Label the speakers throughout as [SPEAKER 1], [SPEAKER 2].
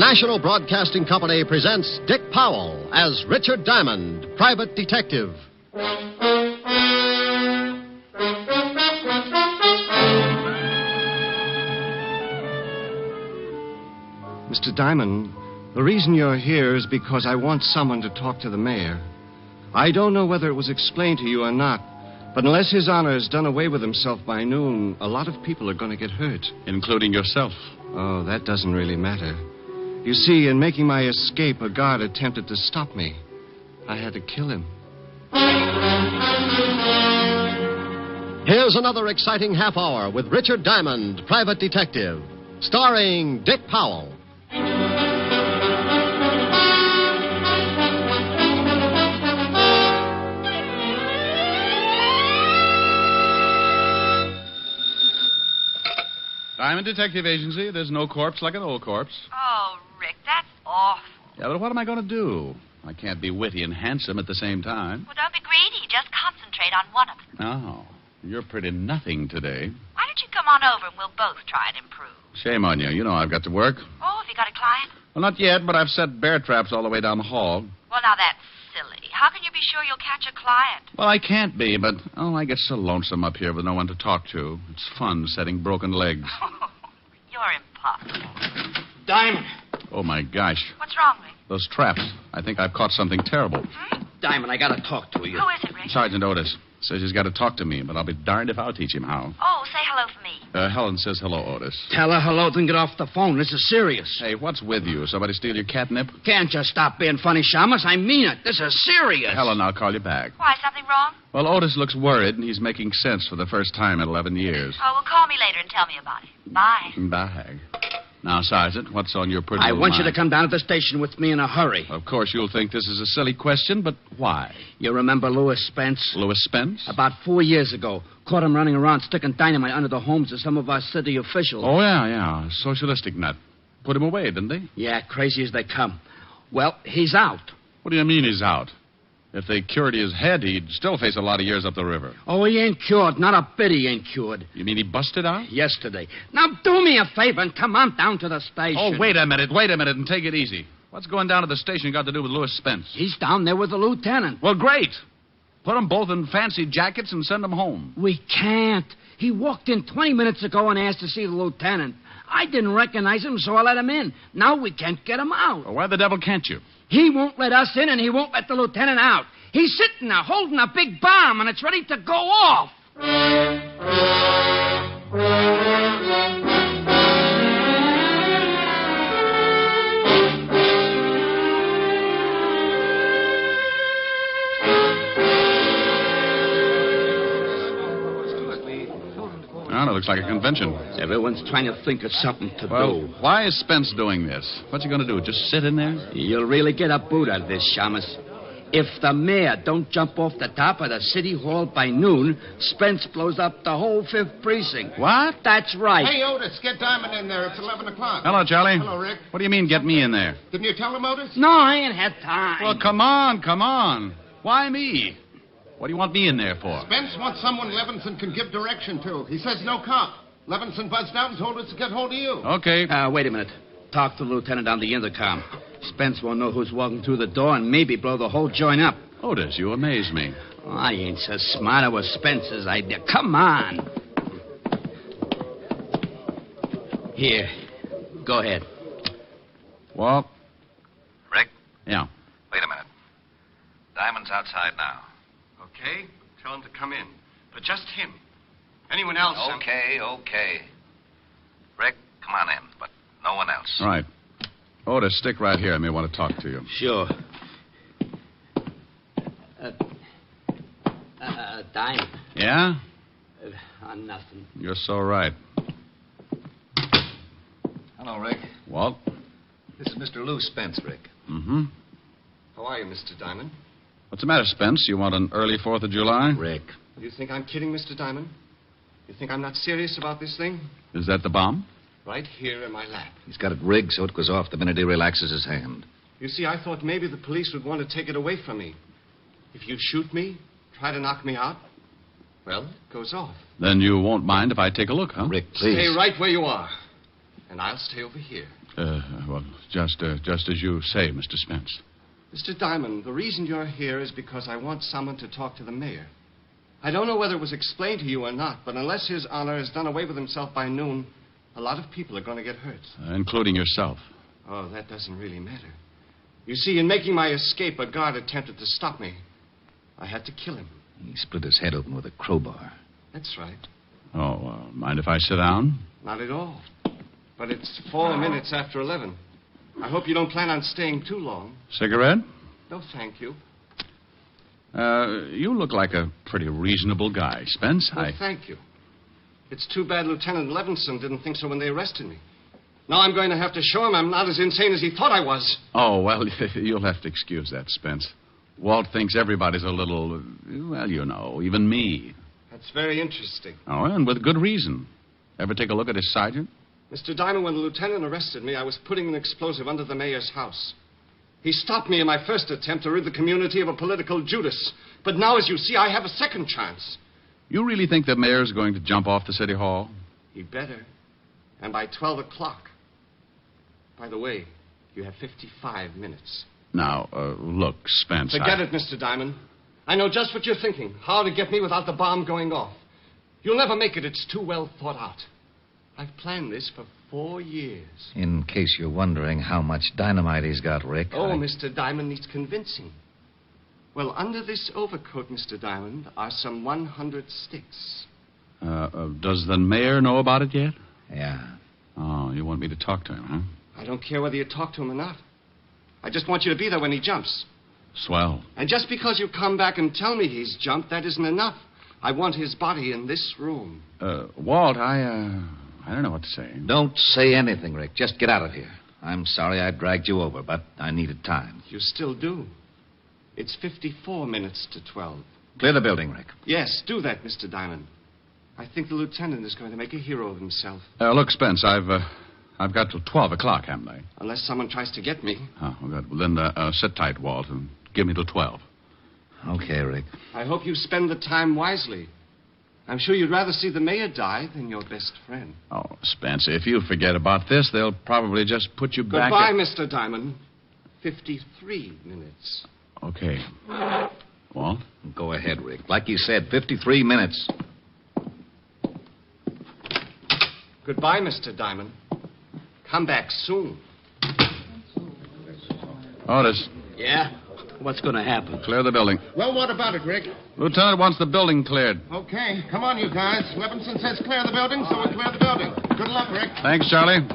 [SPEAKER 1] National Broadcasting Company presents Dick Powell as Richard Diamond, private detective.
[SPEAKER 2] Mr. Diamond, the reason you're here is because I want someone to talk to the mayor. I don't know whether it was explained to you or not, but unless His Honor has done away with himself by noon, a lot of people are going to get hurt.
[SPEAKER 3] Including yourself.
[SPEAKER 2] Oh, that doesn't really matter. You see, in making my escape, a guard attempted to stop me. I had to kill him.
[SPEAKER 1] Here's another exciting half hour with Richard Diamond, private detective, starring Dick Powell.
[SPEAKER 3] Diamond Detective Agency. There's no corpse like an old corpse.
[SPEAKER 4] Oh, Rick, that's awful.
[SPEAKER 3] Yeah, but what am I going to do? I can't be witty and handsome at the same time.
[SPEAKER 4] Well, don't be greedy. Just concentrate on one of them.
[SPEAKER 3] Oh, you're pretty nothing today.
[SPEAKER 4] Why don't you come on over and we'll both try and improve?
[SPEAKER 3] Shame on you. You know I've got to work.
[SPEAKER 4] Oh, have you got a client?
[SPEAKER 3] Well, not yet, but I've set bear traps all the way down the hall.
[SPEAKER 4] Well, now that's silly. How can you be sure you'll catch a client?
[SPEAKER 3] Well, I can't be, but, I get so lonesome up here with no one to talk to. It's fun setting broken legs.
[SPEAKER 4] You're impossible.
[SPEAKER 5] Diamond.
[SPEAKER 3] Oh, my gosh.
[SPEAKER 4] What's wrong, Rick?
[SPEAKER 3] Those traps. I think I've caught something terrible.
[SPEAKER 5] Diamond, I gotta talk to you.
[SPEAKER 4] Who is it, Rick?
[SPEAKER 3] Sergeant Otis says he's got to talk to me, but I'll be darned if I'll teach him how.
[SPEAKER 4] Oh, say hello for me.
[SPEAKER 3] Helen says hello, Otis.
[SPEAKER 5] Tell her hello, then get off the phone. This is serious.
[SPEAKER 3] Hey, what's with you? Somebody steal your catnip?
[SPEAKER 5] Can't just stop being funny, Shamus. I mean it. This is serious.
[SPEAKER 3] Helen, I'll call you back.
[SPEAKER 4] Why, something wrong?
[SPEAKER 3] Well, Otis looks worried, and he's making sense for the first time in 11 years.
[SPEAKER 4] Oh, well, call me later and tell me about it. Bye.
[SPEAKER 3] Bye. Now, Sergeant, what's on your pretty
[SPEAKER 5] I
[SPEAKER 3] little
[SPEAKER 5] want you
[SPEAKER 3] mind?
[SPEAKER 5] to come down to the station with me in a hurry.
[SPEAKER 3] Of course, you'll think this is a silly question, but why?
[SPEAKER 5] You remember Louis Spence?
[SPEAKER 3] Louis Spence?
[SPEAKER 5] About 4 years ago. Caught him running around sticking dynamite under the homes of some of our city officials.
[SPEAKER 3] Oh, yeah. Socialistic nut. Put him away, didn't they?
[SPEAKER 5] Yeah, crazy as they come. Well, he's out.
[SPEAKER 3] What do you mean he's out? If they cured his head, he'd still face a lot of years up the river.
[SPEAKER 5] Oh, he ain't cured. Not a bit he ain't cured.
[SPEAKER 3] You mean he busted out?
[SPEAKER 5] Yesterday. Now, do me a favor and come on down to the station.
[SPEAKER 3] Oh, wait a minute, and take it easy. What's going down to the station got to do with Louis Spence?
[SPEAKER 5] He's down there with the lieutenant.
[SPEAKER 3] Well, great. Put them both in fancy jackets and send them home.
[SPEAKER 5] We can't. He walked in 20 minutes ago and asked to see the lieutenant. I didn't recognize him, so I let him in. Now we can't get him out.
[SPEAKER 3] Well, why the devil can't you?
[SPEAKER 5] He won't let us in, and he won't let the lieutenant out. He's sitting there holding a big bomb, and it's ready to go off.
[SPEAKER 3] Well, it looks like a convention.
[SPEAKER 5] Everyone's trying to think of something to do.
[SPEAKER 3] Why is Spence doing this? What's he going to do? Just sit in there?
[SPEAKER 5] You'll really get a boot out of this, Shamus. If the mayor don't jump off the top of the city hall by noon, Spence blows up the whole 5th precinct.
[SPEAKER 3] What?
[SPEAKER 5] That's right.
[SPEAKER 6] Hey, Otis, get Diamond in there. It's 11 o'clock.
[SPEAKER 3] Hello, Charlie.
[SPEAKER 6] Hello, Rick.
[SPEAKER 3] What do you mean, get me in there?
[SPEAKER 6] Didn't you tell him, Otis?
[SPEAKER 5] No, I ain't had time.
[SPEAKER 3] Well, come on. Why me? What do you want me in there for?
[SPEAKER 6] Spence wants someone Levinson can give direction to. He says no cop. Levinson buzzed out and told us to get hold of you.
[SPEAKER 3] Okay.
[SPEAKER 5] Wait a minute. Talk to the lieutenant on the intercom. Spence won't know who's walking through the door and maybe blow the whole joint up.
[SPEAKER 3] Otis, you amaze me.
[SPEAKER 5] Oh, I ain't so smart. It was Spence's idea. Come on. Here. Go ahead.
[SPEAKER 3] Walt?
[SPEAKER 7] Rick,
[SPEAKER 3] Yeah.
[SPEAKER 7] wait a minute. Diamond's outside now.
[SPEAKER 2] Okay? Tell him to come in. But just him. Anyone else?
[SPEAKER 7] Okay. Rick, come on in, but no one else.
[SPEAKER 3] All right. Otis, stick right here. I may want to talk to you.
[SPEAKER 5] Sure. Diamond.
[SPEAKER 3] Yeah?
[SPEAKER 5] Nothing.
[SPEAKER 3] You're so right.
[SPEAKER 8] Hello, Rick.
[SPEAKER 3] Walt?
[SPEAKER 8] This is Mr. Louis Spence, Rick.
[SPEAKER 3] Mm-hmm.
[SPEAKER 2] How are you, Mr. Diamond?
[SPEAKER 3] What's the matter, Spence? You want an early 4th of July?
[SPEAKER 5] Rick.
[SPEAKER 2] You think I'm kidding, Mr. Diamond? You think I'm not serious about this thing?
[SPEAKER 3] Is that the bomb?
[SPEAKER 2] Right here in my lap.
[SPEAKER 8] He's got it rigged so it goes off the minute he relaxes his hand.
[SPEAKER 2] You see, I thought maybe the police would want to take it away from me. If you shoot me, try to knock me out, well, it goes off.
[SPEAKER 3] Then you won't mind if I take a look, huh?
[SPEAKER 8] Rick, please.
[SPEAKER 2] Stay right where you are. And I'll stay over here.
[SPEAKER 3] Well, just as you say, Mr. Spence.
[SPEAKER 2] Mr. Diamond, the reason you're here is because I want someone to talk to the mayor. I don't know whether it was explained to you or not, but unless His Honor has done away with himself by noon, a lot of people are going to get hurt.
[SPEAKER 3] Including yourself.
[SPEAKER 2] Oh, that doesn't really matter. You see, in making my escape, a guard attempted to stop me. I had to kill him.
[SPEAKER 8] He split his head open with a crowbar.
[SPEAKER 2] That's right.
[SPEAKER 3] Oh, mind if I sit down?
[SPEAKER 2] Not at all. But it's 4 minutes after 11. I hope you don't plan on staying too long.
[SPEAKER 3] Cigarette?
[SPEAKER 2] No, thank you.
[SPEAKER 3] You look like a pretty reasonable guy, Spence.
[SPEAKER 2] Well, thank you. It's too bad Lieutenant Levinson didn't think so when they arrested me. Now I'm going to have to show him I'm not as insane as he thought I was.
[SPEAKER 3] Oh, well, you'll have to excuse that, Spence. Walt thinks everybody's a little, well, you know, even me.
[SPEAKER 2] That's very interesting.
[SPEAKER 3] Oh, and with good reason. Ever take a look at his sergeant?
[SPEAKER 2] Mr. Diamond, when the lieutenant arrested me, I was putting an explosive under the mayor's house. He stopped me in my first attempt to rid the community of a political Judas. But now, as you see, I have a second chance.
[SPEAKER 3] You really think the mayor's going to jump off the city hall?
[SPEAKER 2] He better. And by 12 o'clock. By the way, you have 55 minutes.
[SPEAKER 3] Now, look, Spence.
[SPEAKER 2] Forget it, Mr. Diamond. I know just what you're thinking. How to get me without the bomb going off. You'll never make it. It's too well thought out. I've planned this for 4 years.
[SPEAKER 8] In case you're wondering how much dynamite he's got, Rick.
[SPEAKER 2] Mr. Diamond needs convincing. Well, under this overcoat, Mr. Diamond, are some 100 sticks.
[SPEAKER 3] Does the mayor know about it yet?
[SPEAKER 8] Yeah.
[SPEAKER 3] Oh, you want me to talk to him, huh?
[SPEAKER 2] I don't care whether you talk to him or not. I just want you to be there when he jumps.
[SPEAKER 3] Swell.
[SPEAKER 2] And just because you come back and tell me he's jumped, that isn't enough. I want his body in this room.
[SPEAKER 3] Walt, I don't know what to say.
[SPEAKER 8] Don't say anything, Rick. Just get out of here. I'm sorry I dragged you over, but I needed time.
[SPEAKER 2] You still do. It's 54 minutes to 12.
[SPEAKER 8] Clear the building, Rick.
[SPEAKER 2] Yes, do that, Mr. Diamond. I think the lieutenant is going to make a hero of himself.
[SPEAKER 3] Look, Spence, I've got till 12 o'clock, haven't I?
[SPEAKER 2] Unless someone tries to get me.
[SPEAKER 3] Oh, well, good. Well, then sit tight, Walt, and give me till 12.
[SPEAKER 8] Okay, Rick.
[SPEAKER 2] I hope you spend the time wisely. I'm sure you'd rather see the mayor die than your best friend.
[SPEAKER 3] Oh, Spence, if you forget about this, they'll probably just put you back...
[SPEAKER 2] Goodbye, Mr. Diamond. 53 minutes.
[SPEAKER 3] Okay. Walt?
[SPEAKER 8] Go ahead, Rick. Like you said, 53 minutes.
[SPEAKER 2] Goodbye, Mr. Diamond. Come back soon.
[SPEAKER 3] Otis,
[SPEAKER 5] Yeah? What's going to happen?
[SPEAKER 3] clear the building.
[SPEAKER 6] Well, what about it, Rick?
[SPEAKER 3] Lieutenant wants the building cleared.
[SPEAKER 6] Okay, come on, you guys. Levinson says clear the building, so we clear the building. Good luck, Rick.
[SPEAKER 3] Thanks, Charlie.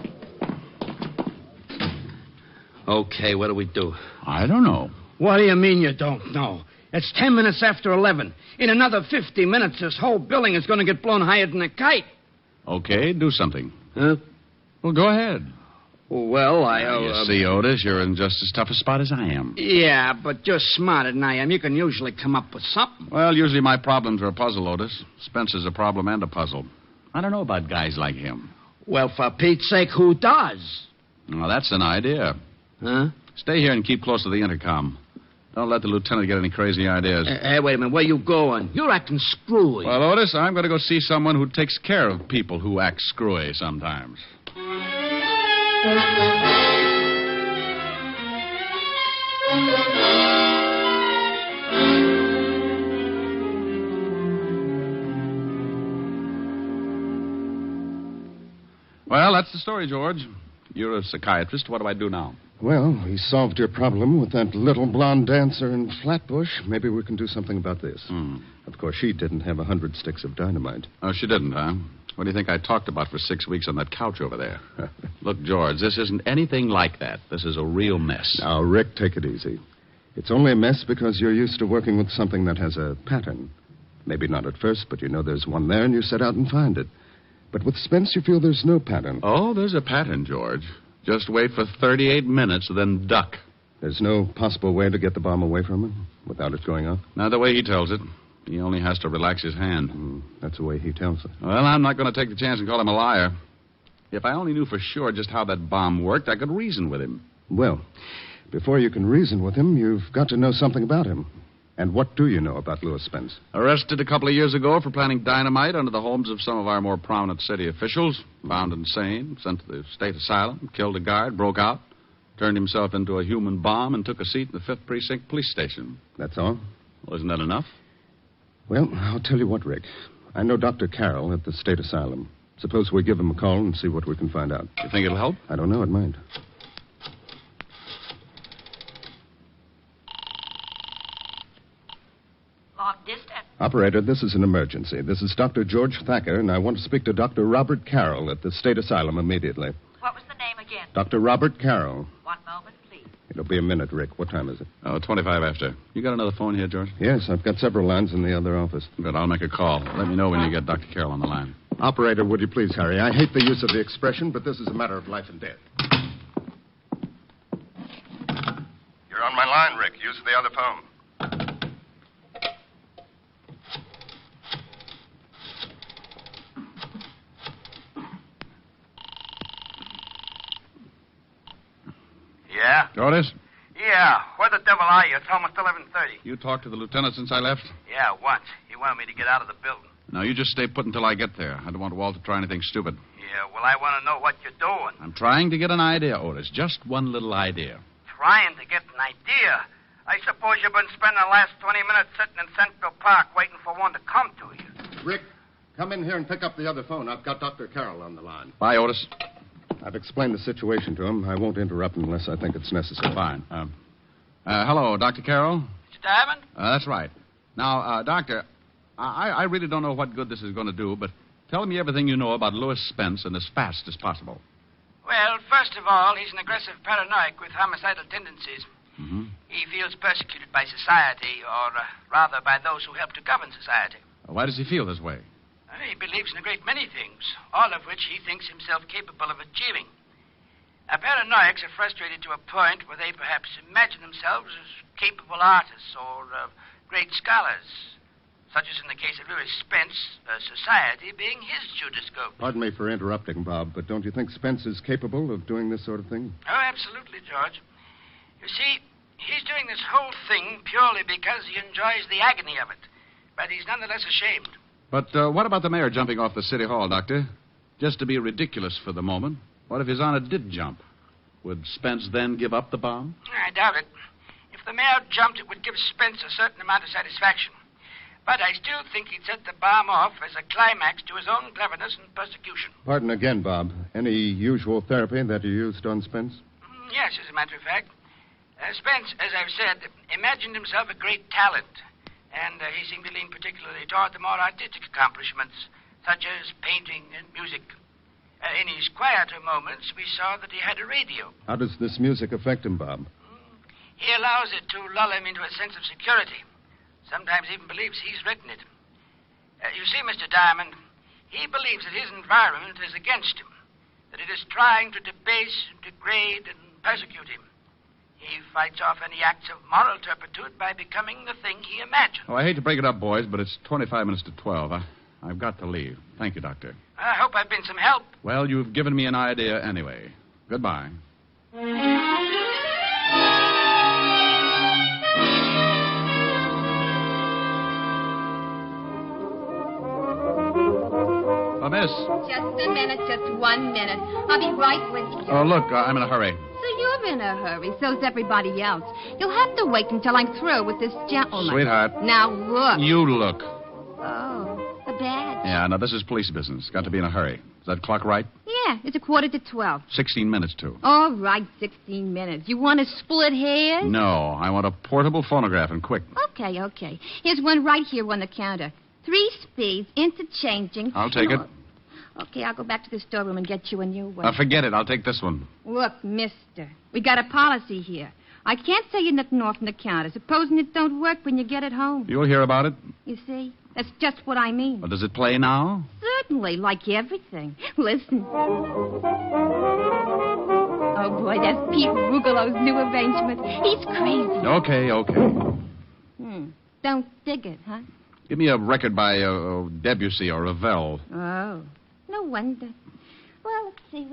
[SPEAKER 5] Okay, what do we do?
[SPEAKER 3] I don't know.
[SPEAKER 5] What do you mean you don't know? It's 10 minutes after 11. In another 50 minutes, this whole building is going to get blown higher than a kite.
[SPEAKER 3] Okay, do something.
[SPEAKER 5] Huh?
[SPEAKER 3] Well, go ahead.
[SPEAKER 5] Well,
[SPEAKER 3] You see, Otis, you're in just as tough a spot as I am.
[SPEAKER 5] Yeah, but you're smarter than I am. You can usually come up with something.
[SPEAKER 3] Well, usually my problems are a puzzle, Otis. Spencer's a problem and a puzzle. I don't know about guys like him.
[SPEAKER 5] Well, for Pete's sake, who does?
[SPEAKER 3] Well, that's an idea.
[SPEAKER 5] Huh?
[SPEAKER 3] Stay here and keep close to the intercom. Don't let the lieutenant get any crazy ideas.
[SPEAKER 5] Hey, wait a minute. Where you going? You're acting screwy.
[SPEAKER 3] Well, Otis, I'm going to go see someone who takes care of people who act screwy sometimes. Well, that's the story, George. You're a psychiatrist. What do I do now?
[SPEAKER 6] Well, we solved your problem with that little blonde dancer in Flatbush. Maybe we can do something about this. Of course, she didn't have 100 sticks of dynamite.
[SPEAKER 3] Oh, she didn't, huh? What do you think I talked about for 6 weeks on that couch over there? Look, George, this isn't anything like that. This is a real mess.
[SPEAKER 6] Now, Rick, take it easy. It's only a mess because you're used to working with something that has a pattern. Maybe not at first, but you know there's one there and you set out and find it. But with Spence, you feel there's no pattern.
[SPEAKER 3] Oh, there's a pattern, George. Just wait for 38 minutes, then duck.
[SPEAKER 6] There's no possible way to get the bomb away from him without it going off?
[SPEAKER 3] Now, the way he tells it, he only has to relax his hand.
[SPEAKER 6] That's the way he tells it.
[SPEAKER 3] Well, I'm not going to take the chance and call him a liar. If I only knew for sure just how that bomb worked, I could reason with him.
[SPEAKER 6] Well, before you can reason with him, you've got to know something about him. And what do you know about Louis Spence?
[SPEAKER 3] Arrested a couple of years ago for planting dynamite under the homes of some of our more prominent city officials. Found insane, sent to the state asylum, killed a guard, broke out, turned himself into a human bomb, and took a seat in the 5th Precinct Police Station.
[SPEAKER 6] That's all?
[SPEAKER 3] Well, isn't that enough?
[SPEAKER 6] Well, I'll tell you what, Rick. I know Dr. Carroll at the state asylum. Suppose we give him a call and see what we can find out.
[SPEAKER 3] You think it'll help?
[SPEAKER 6] I don't know. It might.
[SPEAKER 4] Long distance.
[SPEAKER 6] Operator, this is an emergency. This is Dr. George Thacker, and I want to speak to Dr. Robert Carroll at the state asylum immediately.
[SPEAKER 4] What was the name again?
[SPEAKER 6] Dr. Robert Carroll.
[SPEAKER 4] One moment, please.
[SPEAKER 6] It'll be a minute, Rick. What time is it?
[SPEAKER 3] 25 after. You got another phone here, George?
[SPEAKER 6] Yes, I've got several lines in the other office.
[SPEAKER 3] Good, I'll make a call. Let me know when you get Dr. Carroll on the line.
[SPEAKER 6] Operator, would you please hurry? I hate the use of the expression, but this is a matter of life and death.
[SPEAKER 9] You're on my line, Rick. Use the other phone.
[SPEAKER 7] Yeah?
[SPEAKER 3] Otis,
[SPEAKER 7] Yeah. Where the devil are you? It's almost 11:30.
[SPEAKER 3] you talked to the lieutenant since I left?
[SPEAKER 7] Yeah, once. He wanted me to get out of the building.
[SPEAKER 3] No, you just stay put until I get there. I don't want Walt to try anything stupid.
[SPEAKER 7] Yeah, well, I want to know what you're doing.
[SPEAKER 3] I'm trying to get an idea, Otis. Just one little idea.
[SPEAKER 7] Trying to get an idea. I suppose you've been spending the last 20 minutes sitting in Central Park waiting for one to come to you.
[SPEAKER 6] Rick, come in here and pick up the other phone. I've got Dr. Carroll on the line.
[SPEAKER 3] Bye, Otis.
[SPEAKER 6] I've explained the situation to him. I won't interrupt unless I think it's necessary.
[SPEAKER 3] Fine. Hello, Dr. Carroll?
[SPEAKER 7] Mr. Diamond?
[SPEAKER 3] That's right. Now, Doctor, I really don't know what good this is going to do, but tell me everything you know about Louis Spence and as fast as possible.
[SPEAKER 10] Well, first of all, he's an aggressive paranoiac with homicidal tendencies.
[SPEAKER 3] Mm-hmm.
[SPEAKER 10] He feels persecuted by society, or rather by those who help to govern society.
[SPEAKER 3] Why does he feel this way?
[SPEAKER 10] He believes in a great many things, all of which he thinks himself capable of achieving. Paranoiacs are frustrated to a point where they perhaps imagine themselves as capable artists or great scholars, such as in the case of Louis Spence, society being his Judascope.
[SPEAKER 6] Pardon me for interrupting, Bob, but don't you think Spence is capable of doing this sort of thing?
[SPEAKER 10] Oh, absolutely, George. You see, he's doing this whole thing purely because he enjoys the agony of it, but he's nonetheless ashamed.
[SPEAKER 3] But what about the mayor jumping off the city hall, Doctor? Just to be ridiculous for the moment. What if His Honor did jump? Would Spence then give up the bomb?
[SPEAKER 10] I doubt it. If the mayor jumped, it would give Spence a certain amount of satisfaction. But I still think he'd set the bomb off as a climax to his own cleverness and persecution.
[SPEAKER 6] Pardon again, Bob. Any usual therapy that you used on Spence?
[SPEAKER 10] Yes, as a matter of fact. Spence, as I've said, imagined himself a great talent. And he seemed to lean particularly toward the more artistic accomplishments, such as painting and music. In his quieter moments, we saw that he had a radio.
[SPEAKER 6] How does this music affect him, Bob?
[SPEAKER 10] He allows it to lull him into a sense of security. Sometimes even believes he's written it. You see, Mr. Diamond, he believes that his environment is against him, that it is trying to debase, degrade, and persecute him. He fights off any acts of moral turpitude by becoming the thing he imagined.
[SPEAKER 3] Oh, I hate to break it up, boys, but it's 25 minutes to 12. I've got to leave. Thank you, Doctor.
[SPEAKER 10] I hope I've been some help.
[SPEAKER 3] Well, you've given me an idea anyway. Goodbye. Miss.
[SPEAKER 11] Just a minute, just 1 minute. I'll be right with you.
[SPEAKER 3] Oh, look, I'm in a hurry.
[SPEAKER 11] So you're in a hurry. So's everybody else. You'll have to wait until I'm through with this gentleman.
[SPEAKER 3] Sweetheart.
[SPEAKER 11] Now look.
[SPEAKER 3] You look.
[SPEAKER 11] Oh, a badge.
[SPEAKER 3] Yeah, now this is police business. Got to be in a hurry. Is that clock right?
[SPEAKER 11] Yeah, it's 11:45.
[SPEAKER 3] 16 minutes to.
[SPEAKER 11] All right, 16 minutes. You want to split hairs?
[SPEAKER 3] No, I want a portable phonograph and quick.
[SPEAKER 11] Okay. Here's one right here on the counter. 3 speeds, interchanging.
[SPEAKER 3] I'll take it.
[SPEAKER 11] Okay, I'll go back to the storeroom and get you a new one.
[SPEAKER 3] Forget it. I'll take this one.
[SPEAKER 11] Look, mister, we got a policy here. I can't say you nothing off from the counter, supposing it don't work when you get it home.
[SPEAKER 3] You'll hear about it.
[SPEAKER 11] You see? That's just what I mean.
[SPEAKER 3] Well, does it play now?
[SPEAKER 11] Certainly, like everything. Listen. Oh, boy, that's Pete Rugelow's new arrangement. He's crazy.
[SPEAKER 3] Okay.
[SPEAKER 11] Don't dig it, huh?
[SPEAKER 3] Give me a record by Debussy or Ravel.
[SPEAKER 11] Oh, no wonder. Well, let's see.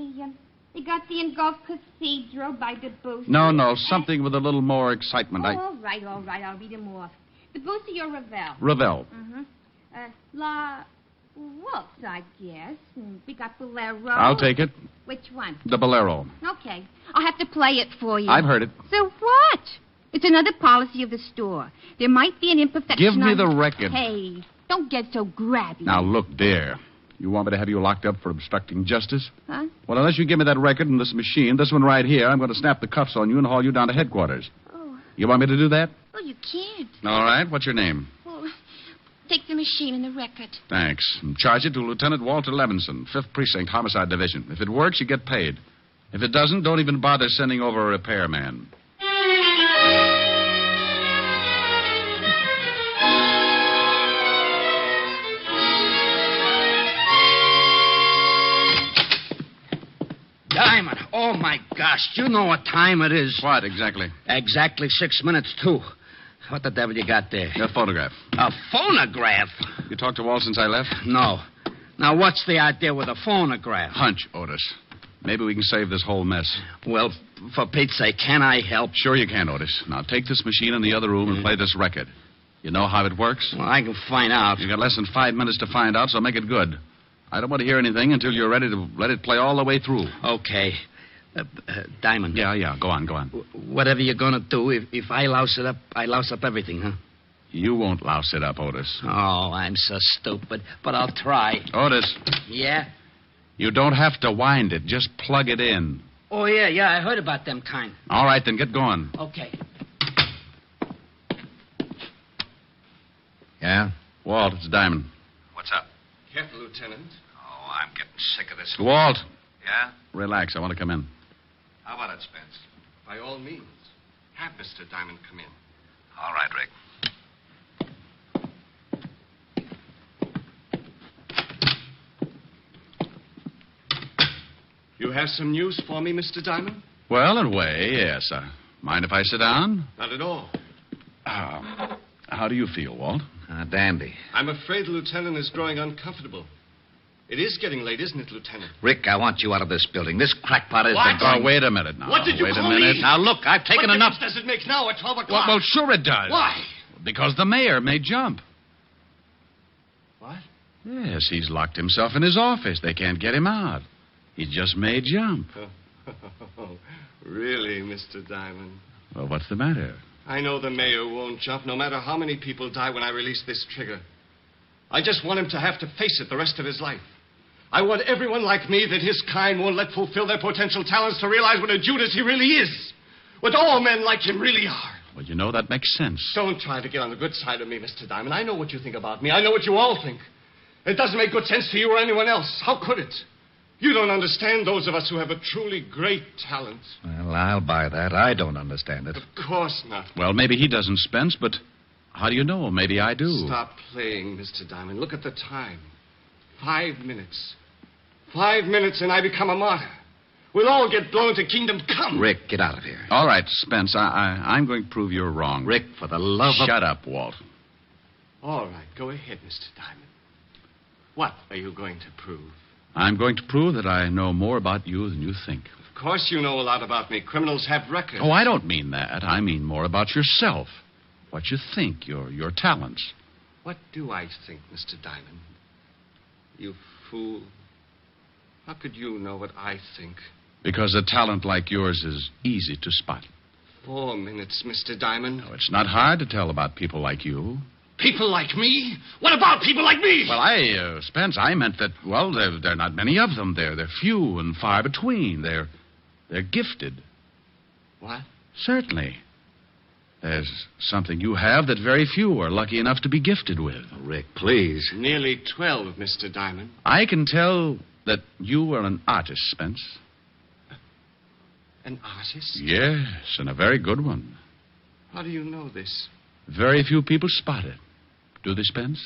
[SPEAKER 11] We got the Engulfed Cathedral by Debussy.
[SPEAKER 3] No, something with a little more excitement.
[SPEAKER 11] All right. I'll read him off. The Boosie or Ravel?
[SPEAKER 3] Ravel.
[SPEAKER 11] Mm-hmm. La Waltz, I guess. And we got Bolero.
[SPEAKER 3] I'll take it.
[SPEAKER 11] Which one?
[SPEAKER 3] The Bolero.
[SPEAKER 11] Okay. I'll have to play it for you.
[SPEAKER 3] I've heard it.
[SPEAKER 11] So what? It's another policy of the store. There might be an imperfection.
[SPEAKER 3] Give me
[SPEAKER 11] on
[SPEAKER 3] the record.
[SPEAKER 11] Hey, don't get so grabby.
[SPEAKER 3] Now, look, dear. You want me to have you locked up for obstructing justice?
[SPEAKER 11] Huh?
[SPEAKER 3] Well, unless you give me that record and this machine, this one right here, I'm going to snap the cuffs on you and haul you down to headquarters.
[SPEAKER 11] Oh.
[SPEAKER 3] You want me to do that?
[SPEAKER 11] Well, you can't.
[SPEAKER 3] All right. What's your name?
[SPEAKER 11] Well, take the machine and the record.
[SPEAKER 3] Thanks. And charge it to Lieutenant Walter Levinson, 5th Precinct, Homicide Division. If it works, you get paid. If it doesn't, don't even bother sending over a repairman.
[SPEAKER 5] Diamond, oh, my gosh. Do you know what time it is?
[SPEAKER 3] What, exactly?
[SPEAKER 5] Exactly 6 minutes, too. What the devil you got there?
[SPEAKER 3] A photograph.
[SPEAKER 5] A phonograph?
[SPEAKER 3] You talked to Walt since I left?
[SPEAKER 5] No. Now, what's the idea with a phonograph?
[SPEAKER 3] Hunch, Otis. Maybe we can save this whole mess.
[SPEAKER 5] Well, for Pete's sake, can I help?
[SPEAKER 3] Sure you can, Otis. Now, take this machine in the other room and play this record. You know how it works?
[SPEAKER 5] Well, I can find out.
[SPEAKER 3] You got less than 5 minutes to find out, so make it good. I don't want to hear anything until you're ready to let it play all the way through.
[SPEAKER 5] Okay. Diamond.
[SPEAKER 3] Yeah. Go on.
[SPEAKER 5] Whatever you're going to do, if I louse it up, I louse up everything, huh?
[SPEAKER 3] You won't louse it up, Otis.
[SPEAKER 5] Oh, I'm so stupid. But I'll try.
[SPEAKER 3] Otis.
[SPEAKER 5] Yeah?
[SPEAKER 3] You don't have to wind it. Just plug it in.
[SPEAKER 5] Oh, yeah. I heard about them kind.
[SPEAKER 3] All right, then get going.
[SPEAKER 5] Okay.
[SPEAKER 8] Yeah?
[SPEAKER 3] Walt, it's Diamond.
[SPEAKER 9] What's up?
[SPEAKER 2] Careful, Lieutenant.
[SPEAKER 9] Oh, I'm getting sick of this.
[SPEAKER 3] Walt.
[SPEAKER 9] Yeah?
[SPEAKER 3] Relax. I want to come in.
[SPEAKER 9] How about it, Spence?
[SPEAKER 2] By all means. Have Mr. Diamond come in.
[SPEAKER 9] All right, Rick.
[SPEAKER 2] You have some news for me, Mr. Diamond?
[SPEAKER 3] Well, in a way, yes. Mind if I sit down?
[SPEAKER 2] Not at all.
[SPEAKER 3] How do you feel, Walt?
[SPEAKER 8] Dandy.
[SPEAKER 2] I'm afraid the lieutenant is growing uncomfortable. It is getting late, isn't it, Lieutenant?
[SPEAKER 8] Rick, I want you out of this building. This crackpot has
[SPEAKER 2] What?
[SPEAKER 8] been going...
[SPEAKER 3] Wait a minute now.
[SPEAKER 2] What did you
[SPEAKER 3] Wait
[SPEAKER 2] call
[SPEAKER 3] a minute.
[SPEAKER 2] me?
[SPEAKER 8] Now, look, I've taken
[SPEAKER 2] what
[SPEAKER 8] enough...
[SPEAKER 2] What does it make now at 12 o'clock?
[SPEAKER 3] Well, sure it does.
[SPEAKER 2] Why?
[SPEAKER 3] Because the mayor may jump.
[SPEAKER 2] What?
[SPEAKER 3] Yes, he's locked himself in his office. They can't get him out. He just may jump.
[SPEAKER 2] Really, Mr. Diamond?
[SPEAKER 3] Well, what's the matter?
[SPEAKER 2] I know the mayor won't jump, no matter how many people die when I release this trigger. I just want him to have to face it the rest of his life. I want everyone like me that his kind won't let fulfill their potential talents to realize what a Judas he really is. What all men like him really are.
[SPEAKER 3] Well, you know, that makes sense.
[SPEAKER 2] Don't try to get on the good side of me, Mr. Diamond. I know what you think about me. I know what you all think. It doesn't make good sense to you or anyone else. How could it? You don't understand those of us who have a truly great talent.
[SPEAKER 8] Well, I'll buy that. I don't understand it.
[SPEAKER 2] Of course not.
[SPEAKER 3] Well, maybe he doesn't, Spence, but how do you know? Maybe I do.
[SPEAKER 2] Stop playing, Mr. Diamond. Look at the time. 5 minutes. 5 minutes and I become a martyr. We'll all get blown to kingdom come.
[SPEAKER 8] Rick, get out of here.
[SPEAKER 3] All right, Spence, I'm going to prove you're wrong.
[SPEAKER 8] Rick, for the love of...
[SPEAKER 3] Shut up, Walt.
[SPEAKER 2] All right, go ahead, Mr. Diamond. What are you going to prove?
[SPEAKER 3] I'm going to prove that I know more about you than you think.
[SPEAKER 2] Of course you know a lot about me. Criminals have records.
[SPEAKER 3] Oh, I don't mean that. I mean more about yourself. What you think, your talents.
[SPEAKER 2] What do I think, Mr. Diamond? You fool. How could you know what I think?
[SPEAKER 3] Because a talent like yours is easy to spot.
[SPEAKER 2] 4 minutes, Mr. Diamond.
[SPEAKER 3] No, it's not hard to tell about people like you.
[SPEAKER 2] People like me? What about people like me?
[SPEAKER 3] Well, Spence, I meant that, well, there are not many of them. They're few and far between. They're gifted.
[SPEAKER 2] What?
[SPEAKER 3] Certainly. There's something you have that very few are lucky enough to be gifted with.
[SPEAKER 8] Rick, please.
[SPEAKER 2] Nearly 12, Mr. Diamond.
[SPEAKER 3] I can tell that you are an artist, Spence.
[SPEAKER 2] An artist?
[SPEAKER 3] Yes, and a very good one.
[SPEAKER 2] How do you know this?
[SPEAKER 3] Very few people spot it. Do they, Spence?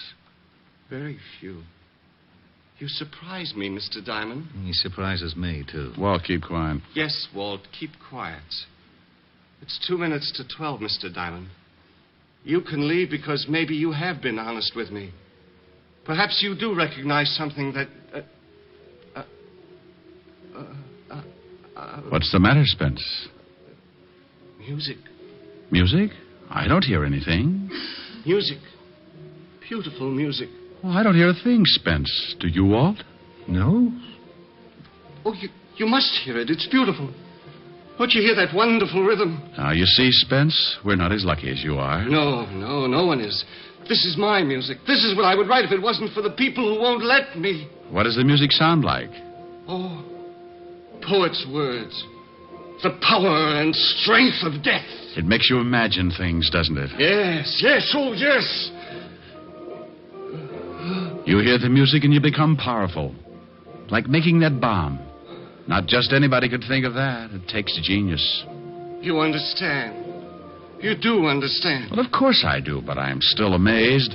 [SPEAKER 2] Very few. You surprise me, Mr. Diamond.
[SPEAKER 8] He surprises me, too.
[SPEAKER 3] Walt, keep quiet.
[SPEAKER 2] Yes, Walt, keep quiet. It's 2 minutes to 12, Mr. Diamond. You can leave because maybe you have been honest with me. Perhaps you do recognize something that...
[SPEAKER 3] What's the matter, Spence?
[SPEAKER 2] Music.
[SPEAKER 3] Music? I don't hear anything.
[SPEAKER 2] Music. Beautiful music.
[SPEAKER 3] Oh, I don't hear a thing, Spence. Do you, Walt?
[SPEAKER 2] No? Oh, you must hear it. It's beautiful. Don't you hear that wonderful rhythm?
[SPEAKER 3] Now, you see, Spence, we're not as lucky as you are.
[SPEAKER 2] No one is. This is my music. This is what I would write if it wasn't for the people who won't let me.
[SPEAKER 3] What does the music sound like?
[SPEAKER 2] Oh, poet's words. The power and strength of death.
[SPEAKER 3] It makes you imagine things, doesn't it?
[SPEAKER 2] Yes, oh, yes.
[SPEAKER 3] You hear the music and you become powerful. Like making that bomb. Not just anybody could think of that. It takes genius.
[SPEAKER 2] You understand. You do understand.
[SPEAKER 3] Well, of course I do, but I'm still amazed.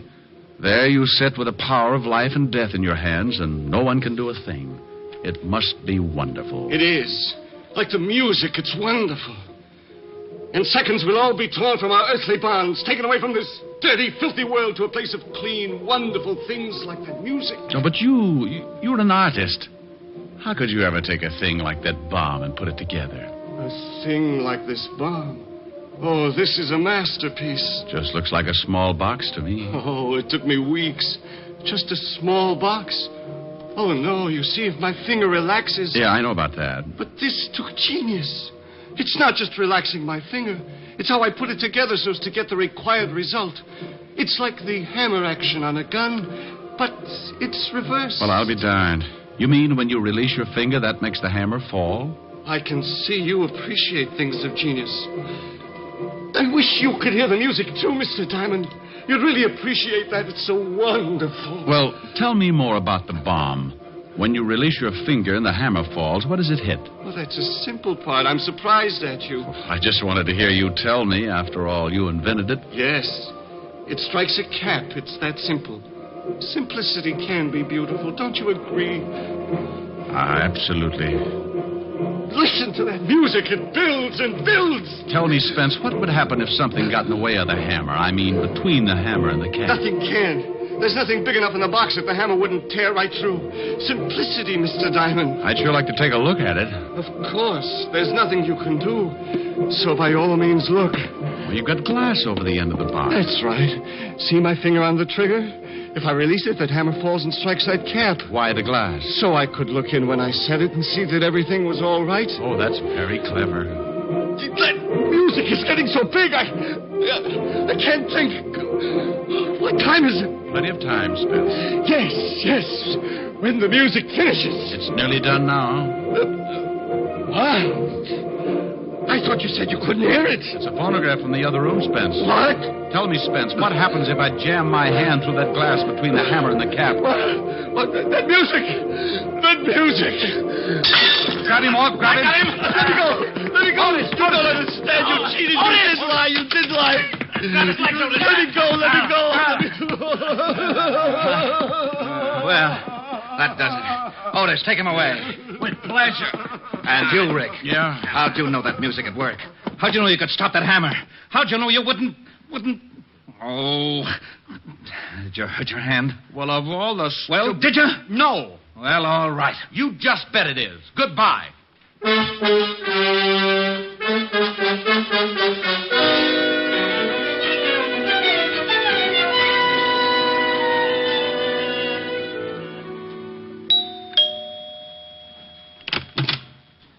[SPEAKER 3] There you sit with the power of life and death in your hands, and no one can do a thing. It must be wonderful.
[SPEAKER 2] It is. Like the music, it's wonderful. In seconds, we'll all be torn from our earthly bonds, taken away from this dirty, filthy world to a place of clean, wonderful things like that music.
[SPEAKER 3] No, but you're an artist. How could you ever take a thing like that bomb and put it together?
[SPEAKER 2] A thing like this bomb? Oh, this is a masterpiece.
[SPEAKER 3] Just looks like a small box to me.
[SPEAKER 2] Oh, it took me weeks. Just a small box. Oh, no, you see, if my finger relaxes...
[SPEAKER 3] Yeah, I know about that.
[SPEAKER 2] But this took genius. It's not just relaxing my finger. It's how I put it together so as to get the required result. It's like the hammer action on a gun, but it's reversed.
[SPEAKER 3] Well, I'll be darned. You mean when you release your finger, that makes the hammer fall?
[SPEAKER 2] I can see you appreciate things of genius. I wish you could hear the music, too, Mr. Diamond. You'd really appreciate that. It's so wonderful.
[SPEAKER 3] Well, tell me more about the bomb. When you release your finger and the hammer falls, what does it hit?
[SPEAKER 2] Well, that's a simple part. I'm surprised at you.
[SPEAKER 3] I just wanted to hear you tell me. After all, you invented it.
[SPEAKER 2] Yes. It strikes a cap. It's that simple. Simplicity can be beautiful. Don't you agree?
[SPEAKER 3] Absolutely.
[SPEAKER 2] Listen to that music. It builds and builds.
[SPEAKER 3] Tell me, Spence, what would happen if something got in the way of the hammer? I mean, between the hammer and the cap.
[SPEAKER 2] Nothing can. There's nothing big enough in the box that the hammer wouldn't tear right through. Simplicity, Mr. Diamond.
[SPEAKER 3] I'd sure like to take a look at it.
[SPEAKER 2] Of course. There's nothing you can do. So by all means, look.
[SPEAKER 3] Well, you've got glass over the end of the box.
[SPEAKER 2] That's right. See my finger on the trigger? If I release it, that hammer falls and strikes that cap.
[SPEAKER 3] Why the glass?
[SPEAKER 2] So I could look in when I set it and see that everything was all right.
[SPEAKER 3] Oh, that's very clever.
[SPEAKER 2] That music is getting so big, I can't think. What time is it?
[SPEAKER 3] Plenty of time, Spence.
[SPEAKER 2] Yes. When the music finishes.
[SPEAKER 3] It's nearly done now.
[SPEAKER 2] What? I thought you said you couldn't hear it.
[SPEAKER 3] It's a phonograph from the other room, Spence.
[SPEAKER 2] What?
[SPEAKER 3] Tell me, Spence, what happens if I jam my hand through that glass between the hammer and the cap?
[SPEAKER 2] What? That music. That music.
[SPEAKER 3] Got him off, got him.
[SPEAKER 2] Let me go. You don't understand. You cheated. You did lie. Let me go.
[SPEAKER 8] Well, that does it. Otis, take him away.
[SPEAKER 10] With pleasure.
[SPEAKER 8] And you, Rick.
[SPEAKER 3] Yeah?
[SPEAKER 8] How'd you know that music would work? How'd you know you could stop that hammer? How'd you know you wouldn't... Oh. Did you hurt your hand?
[SPEAKER 3] Well, of all the...
[SPEAKER 8] Well, did you?
[SPEAKER 3] No.
[SPEAKER 8] Well, all right.
[SPEAKER 3] You just bet it is. Goodbye.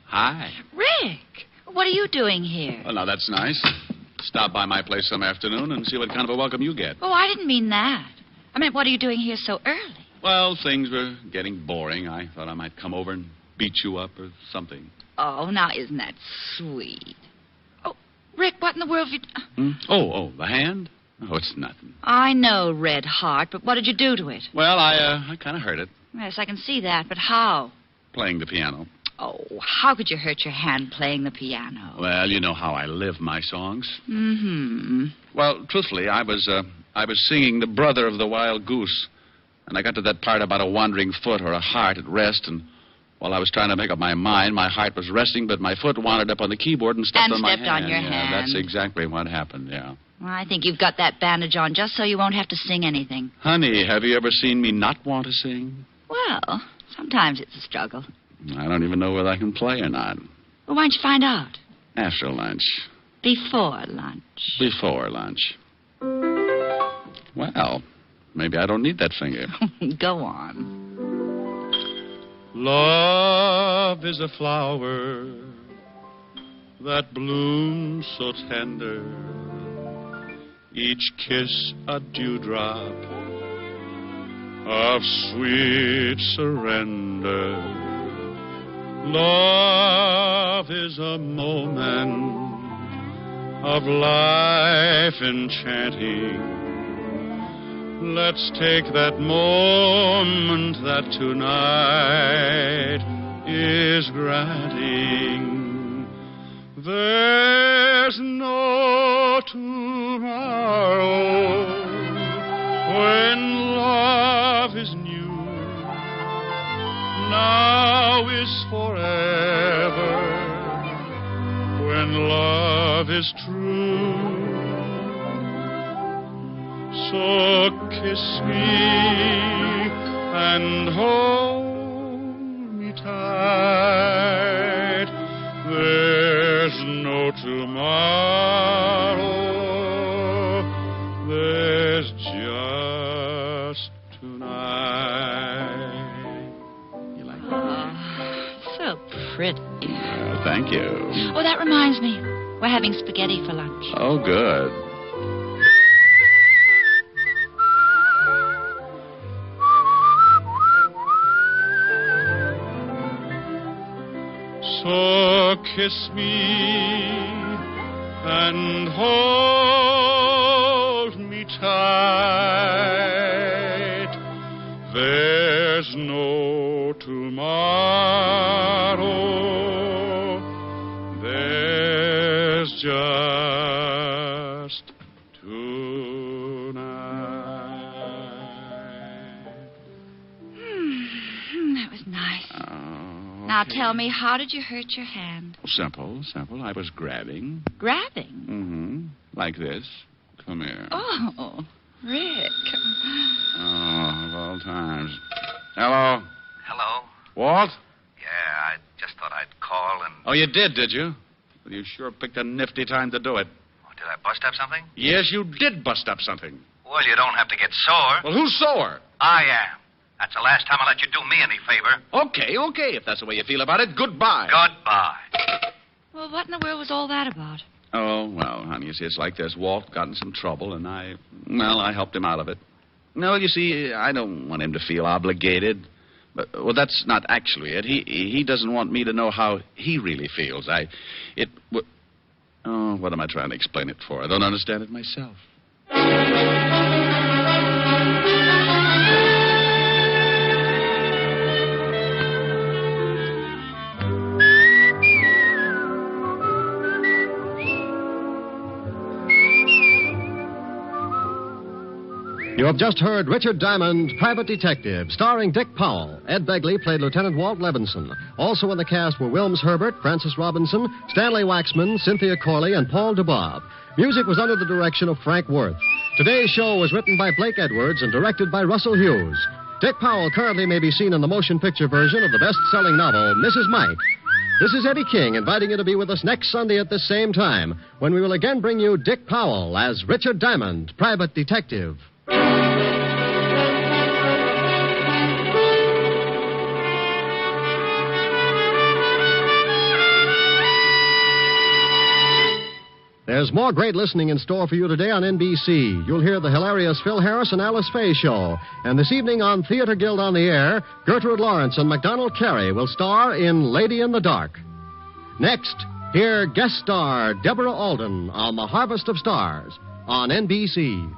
[SPEAKER 3] Hi.
[SPEAKER 4] Rick, what are you doing here?
[SPEAKER 3] Well, now, that's nice. Stop by my place some afternoon and see what kind of a welcome you get.
[SPEAKER 4] Oh, I didn't mean that. I meant, what are you doing here so early?
[SPEAKER 3] Well, things were getting boring. I thought I might come over and beat you up or something.
[SPEAKER 4] Oh, now, isn't that sweet? Oh, Rick, what in the world have you...
[SPEAKER 3] Oh, the hand? Oh, it's nothing.
[SPEAKER 4] I know, Red Heart, but what did you do to it?
[SPEAKER 3] Well, I kind of hurt it.
[SPEAKER 4] Yes, I can see that, but how?
[SPEAKER 3] Playing the piano.
[SPEAKER 4] Oh, how could you hurt your hand playing the piano?
[SPEAKER 3] Well, you know how I live my songs.
[SPEAKER 4] Mm-hmm.
[SPEAKER 3] Well, truthfully, I was singing The Brother of the Wild Goose, and I got to that part about a wandering foot or a heart at rest, and while I was trying to make up my mind, my heart was resting, but my foot wandered up on the keyboard and stepped on my hand.
[SPEAKER 4] And stepped on your hand.
[SPEAKER 3] That's exactly what happened, yeah.
[SPEAKER 4] Well, I think you've got that bandage on just so you won't have to sing anything.
[SPEAKER 3] Honey, have you ever seen me not want to sing?
[SPEAKER 4] Well, sometimes it's a struggle.
[SPEAKER 3] I don't even know whether I can play or not.
[SPEAKER 4] Well, why don't you find out?
[SPEAKER 3] After lunch.
[SPEAKER 4] Before lunch.
[SPEAKER 3] Before lunch. Well, maybe I don't need that finger.
[SPEAKER 4] Go on.
[SPEAKER 3] Love is a flower that blooms so tender, each kiss a dewdrop of sweet surrender. Love is a moment of life enchanting. Let's take that moment that tonight is granting. There's no tomorrow when love is new. Now is forever when love is true. So kiss me and hold me tight. There's no tomorrow. There's just tonight. You like that?
[SPEAKER 4] So pretty.
[SPEAKER 3] Well, thank you.
[SPEAKER 4] Oh, that reminds me. We're having spaghetti for lunch.
[SPEAKER 3] Oh, good. So kiss me and hold me tight. There's no tomorrow. There's just tonight.
[SPEAKER 4] That was nice. Now tell me, how did you hurt your hand?
[SPEAKER 3] Simple. I was grabbing.
[SPEAKER 4] Grabbing?
[SPEAKER 3] Mm-hmm. Like this. Come here.
[SPEAKER 4] Oh, Rick.
[SPEAKER 3] Oh, of all times. Hello?
[SPEAKER 7] Hello?
[SPEAKER 3] Walt?
[SPEAKER 7] Yeah, I just thought I'd call and...
[SPEAKER 3] Oh, you did you? Well, you sure picked a nifty time to do it.
[SPEAKER 7] Oh, did I bust up something?
[SPEAKER 3] Yes, you did bust up something.
[SPEAKER 7] Well, you don't have to get sore.
[SPEAKER 3] Well, who's sore?
[SPEAKER 7] I am. That's the last time I'll let you do me any favor.
[SPEAKER 3] Okay. If that's the way you feel about it, goodbye.
[SPEAKER 7] Goodbye.
[SPEAKER 4] Well, what in the world was all that about?
[SPEAKER 3] Oh, well, honey, you see, it's like this. Walt got in some trouble, and I helped him out of it. No, you see, I don't want him to feel obligated. But, well, that's not actually it. He doesn't want me to know how he really feels. What am I trying to explain it for? I don't understand it myself.
[SPEAKER 1] You have just heard Richard Diamond, Private Detective, starring Dick Powell. Ed Begley played Lieutenant Walt Levinson. Also in the cast were Wilms Herbert, Francis Robinson, Stanley Waxman, Cynthia Corley, and Paul DeBob. Music was under the direction of Frank Worth. Today's show was written by Blake Edwards and directed by Russell Hughes. Dick Powell currently may be seen in the motion picture version of the best-selling novel, Mrs. Mike. This is Eddie King inviting you to be with us next Sunday at this same time, when we will again bring you Dick Powell as Richard Diamond, Private Detective. There's more great listening in store for you today on NBC. You'll hear the hilarious Phil Harris and Alice Faye show. And this evening on Theater Guild on the Air, Gertrude Lawrence and MacDonald Carey will star in Lady in the Dark. Next, hear guest star Deborah Alden on The Harvest of Stars on NBC.